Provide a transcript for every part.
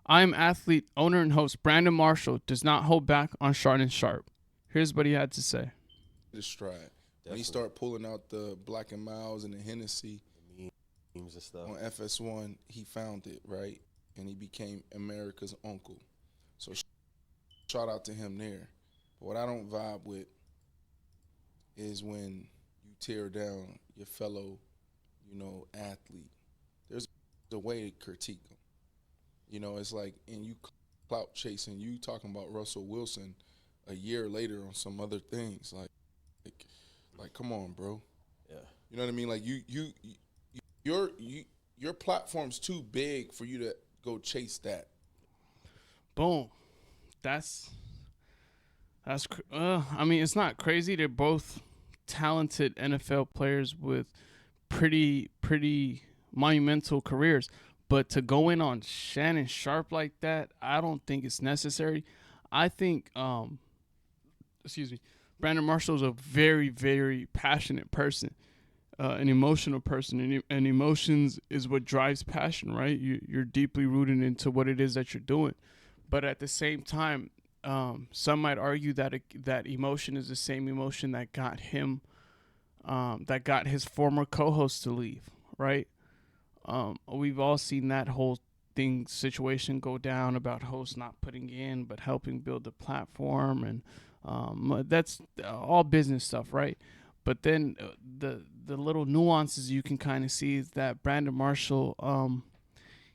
I'm athlete, owner, and host Brandon Marshall does not hold back on Shannon Sharpe. Here's what he had to say. The stride. When he Definitely. started pulling out the Black and Miles and the Hennessy The memes and stuff. on FS1, he found it, right? And he became America's uncle. So shout out to him there. But what I don't vibe with is when you tear down your fellow, athlete. There's a way to critique them. It's like, and you clout chasing, you talking about Russell Wilson a year later on some other things. Like, come on, bro. Yeah. You know what I mean? Like your platform's too big for you to go chase that. Boom. That's. I mean, it's not crazy. They're both talented NFL players with pretty monumental careers. But to go in on Shannon Sharpe like that, I don't think it's necessary. I think, excuse me, Brandon Marshall is a very, very passionate person, an emotional person, and emotions is what drives passion, right? You're deeply rooted into what it is that you're doing. But at the same time, some might argue that emotion is the same emotion that got him, that got his former co-host to leave, right? We've all seen that whole situation go down about hosts not putting in but helping build the platform, and that's all business stuff, right? But then the little nuances you can kind of see is that Brandon Marshall,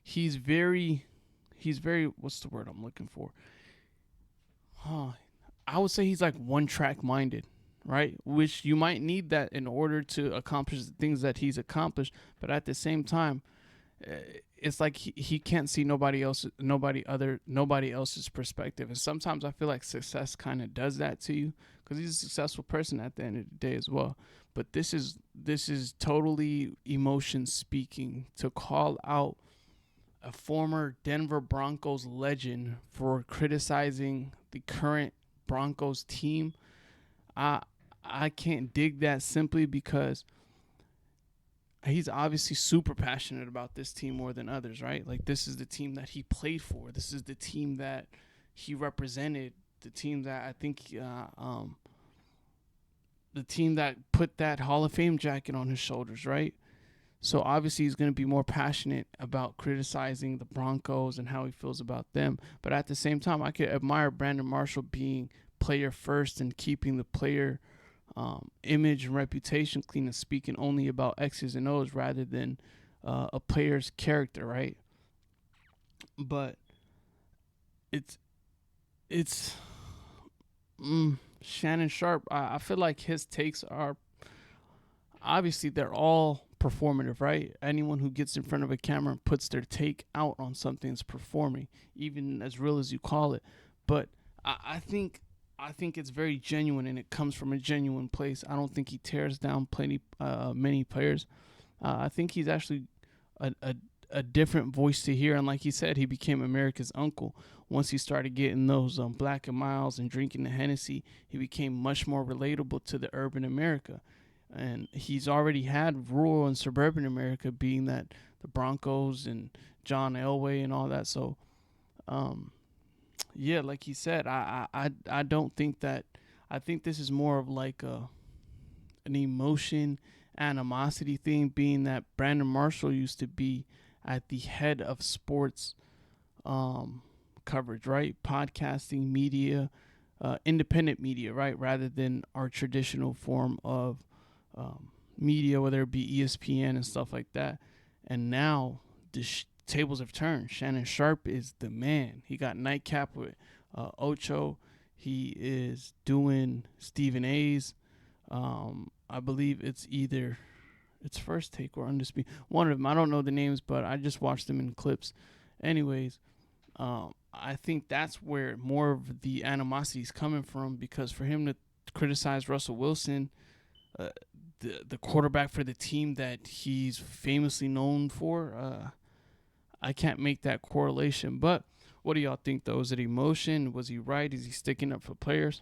he's very what's the word I'm looking for? I would say he's like one track minded, right? Which you might need that in order to accomplish the things that he's accomplished. But at the same time, it's like he can't see nobody else's perspective. And sometimes I feel like success kind of does that to you, because he's a successful person at the end of the day as well. But this is totally emotion speaking, to call out a former Denver Broncos legend for criticizing the current Broncos team. I can't dig that, simply because he's obviously super passionate about this team more than others, right? Like, this is the team that he played for. This is the team that he represented. The team that I think, the team that put that Hall of Fame jacket on his shoulders, right? So obviously he's going to be more passionate about criticizing the Broncos and how he feels about them. But at the same time, I could admire Brandon Marshall being player first and keeping the player image and reputation clean, and speaking only about X's and O's rather than a player's character, right? But it's Shannon Sharpe. I feel like his takes are, obviously they're all performative, right? Anyone who gets in front of a camera and puts their take out on something is performing, even as real as you call it. But I think it's very genuine, and it comes from a genuine place. I don't think he tears down many players. I think he's actually a different voice to hear. And like he said, he became America's uncle. Once he started getting those Black and Miles and drinking the Hennessy, he became much more relatable to the urban America. And he's already had rural and suburban America, being that the Broncos and John Elway and all that. So, yeah, like he said, I don't think that. I think this is more of like an emotion, animosity thing, being that Brandon Marshall used to be at the head of sports coverage, right? Podcasting, media, independent media, right? Rather than our traditional form of media, whether it be ESPN and stuff like that. And now the tables have turned. Shannon Sharpe is the man. He got Nightcap with Ocho. He is doing Stephen A's. I believe it's either it's First Take or Undisputed. One of them. I don't know the names, but I just watched them in clips. Anyways, I think that's where more of the animosity is coming from, because for him to criticize Russell Wilson, the quarterback for the team that he's famously known for, I can't make that correlation. But what do y'all think, though? Is it emotion? Was he right? Is he sticking up for players?